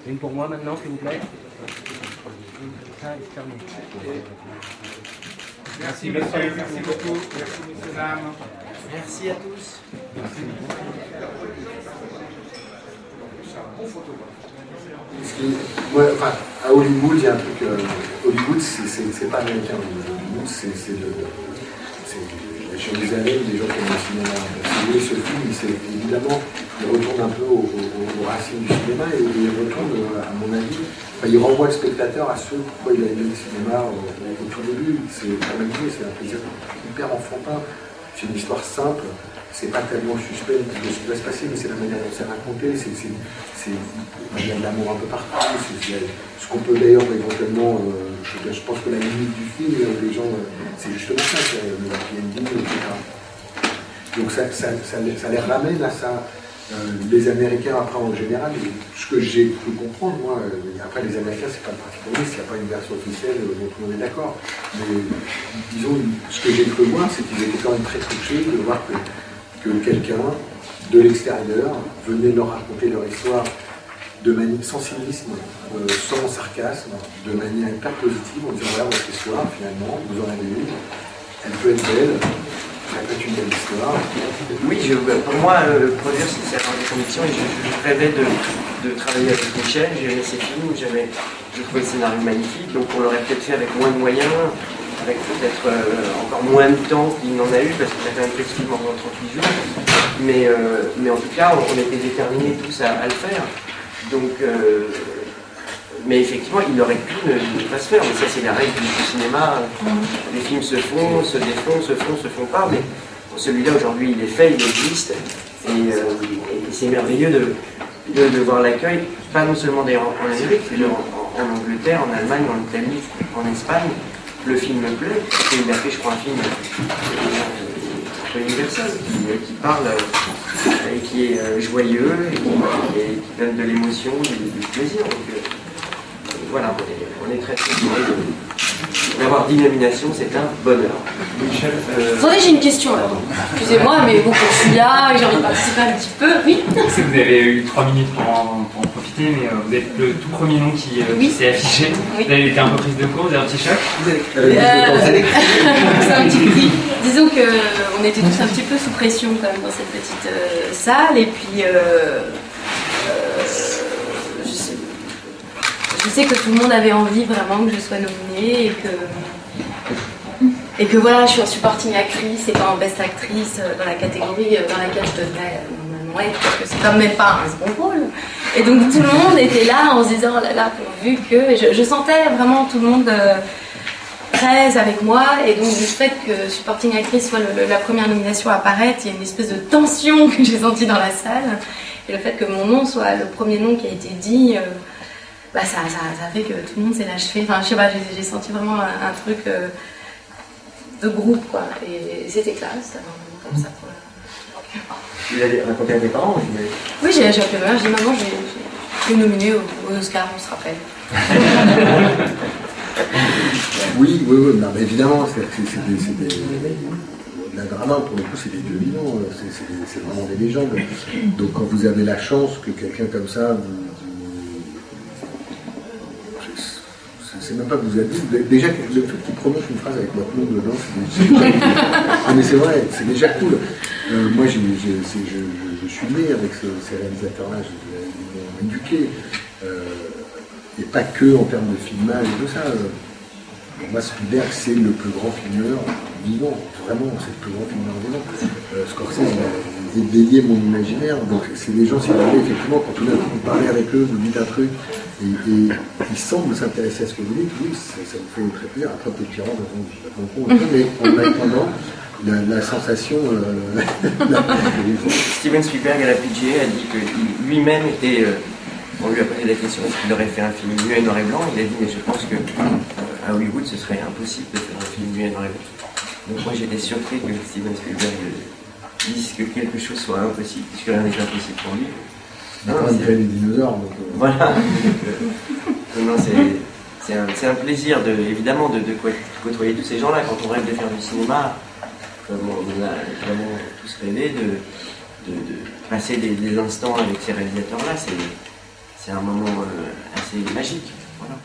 Une pour moi maintenant, s'il vous plaît. Ça, c'est terminé. Merci, monsieur. Merci beaucoup. Merci, messieurs, dames. Merci à tous. Merci. Ouais, enfin, à Hollywood, il y a un truc. Hollywood, c'est pas américain. Hollywood, c'est la Jérusalem, des gens qui aiment le cinéma. Et ce film, évidemment, il retourne un peu aux racines du cinéma et il retourne, à mon avis, enfin, il renvoie le spectateur à ce pourquoi il a aimé le cinéma au tout début. C'est un plaisir hyper enfantin. C'est une histoire simple. C'est pas tellement suspect de ce qui va se passer, mais c'est la manière dont c'est raconté, il y a de l'amour un peu partout, ce qu'on peut d'ailleurs éventuellement, je pense que la limite du film, les gens, c'est justement ça, c'est le happy ending, etc. Donc ça les ramène à ça. Les Américains, après en général, ce que j'ai pu comprendre, moi, après les Américains, c'est pas le Parti communiste, il n'y a pas une version officielle dont tout le monde est d'accord. Mais disons, ce que j'ai cru voir, c'est qu'ils étaient quand même très touchés de voir que quelqu'un de l'extérieur venait leur raconter leur histoire sans cynisme, sans sarcasme, de manière hyper positive, en disant voilà votre histoire, finalement, vous en avez une, elle peut être belle, ça peut être une belle histoire. Oui, pour moi, produire, c'est avoir des convictions et je rêvais de travailler avec Michel, j'ai aimé ses films, je trouvais le scénario magnifique, donc on l'aurait peut-être fait avec moins de moyens, avec peut-être encore moins de temps qu'il n'en a eu, parce qu'il a quand même fait ce film en 38 jours. Mais en tout cas, on était déterminés tous à le faire. Donc, mais effectivement, il aurait pu ne pas se faire. Mais ça, c'est la règle du cinéma. Les films se font, se défont, se font pas. Mais celui-là, aujourd'hui, il est fait, il existe. Et c'est merveilleux de voir l'accueil, pas non seulement d'ailleurs en Amérique, mais en Angleterre, en Allemagne, en Italie, en Espagne. Le film me plaît, parce qu'il a fait, je crois, un film universel, qui parle et qui est joyeux, et qui donne de l'émotion, du plaisir. Donc, voilà, on est très heureux d'avoir 10 nominations, c'est un bonheur. Michel, Attendez, j'ai une question alors. Excusez-moi, mais bon, je suis là, j'ai envie de participer un petit peu. Oui. Je sais que vous avez eu 3 minutes pour en profiter, mais vous êtes le tout premier nom qui s'est affiché. Oui. Vous avez été un peu prise de court, vous avez un petit choc. C'est un petit prix. Disons qu'on était tous un petit peu sous pression quand même dans cette petite salle, et puis je sais que tout le monde avait envie vraiment que je sois nominée et que voilà, je suis en supporting actrice et pas en best actrice dans la catégorie dans laquelle je devrais normalement être, parce que c'est quand même pas un second rôle. Et donc tout le monde était là en se disant oh là là, pourvu que je sentais vraiment tout le monde très avec moi, et donc du fait que supporting actrice soit la première nomination à apparaître, il y a une espèce de tension que j'ai sentie dans la salle, et le fait que mon nom soit le premier nom qui a été dit, ça fait que tout le monde s'est lâché. Enfin, je sais pas, j'ai senti vraiment un truc de groupe, quoi, et c'était classe, c'était vraiment comme ça pour Tu l'as raconté à tes parents, j'imagine. Oui, j'ai appelé ma mère, j'ai dit maman, j'ai été nominée aux Oscars, on se rappelle. Oui, non, mais évidemment, c'est la drama, pour le coup, c'est des dominants, c'est vraiment des légendes. Donc quand vous avez la chance que quelqu'un comme ça, c'est même pas que vous avez dit, déjà le fait qu'il prononce une phrase avec votre nom dedans, c'est déjà cool. Ah, mais c'est vrai, c'est déjà cool. Moi, je suis né avec ces réalisateurs-là, ils m'ont éduqué. Et pas que en termes de filmage et tout ça. Pour moi, Spielberg, c'est le plus grand filmeur vivant. Vraiment, c'est le plus grand filmeur vivant. Scorsese a éveillé mon imaginaire. Donc, c'est des gens, si vous voulez, effectivement, quand tout d'un coup vous parlez avec eux, vous dites un truc, et ils semblent s'intéresser à ce que vous dites, oui, ça vous fait très plaisir. Après, peut-être qu'ils rentrent dans un con, mais en attendant, la sensation. Steven Spielberg à la PGA a dit que lui-même était. On lui a posé la question est-ce qu'il aurait fait un film muet noir et blanc. Il a dit mais je pense que à Hollywood ce serait impossible de faire un film muet noir et blanc. Donc moi j'étais surpris que Steven Spielberg dise que quelque chose soit impossible, puisque rien n'est impossible pour lui. Il fait les dinosaures. Donc, voilà. Non, c'est un plaisir évidemment de côtoyer tous ces gens-là. Quand on rêve de faire du cinéma, comme on a vraiment tous rêvé de passer des instants avec ces réalisateurs-là. C'est un moment assez magique. Voilà.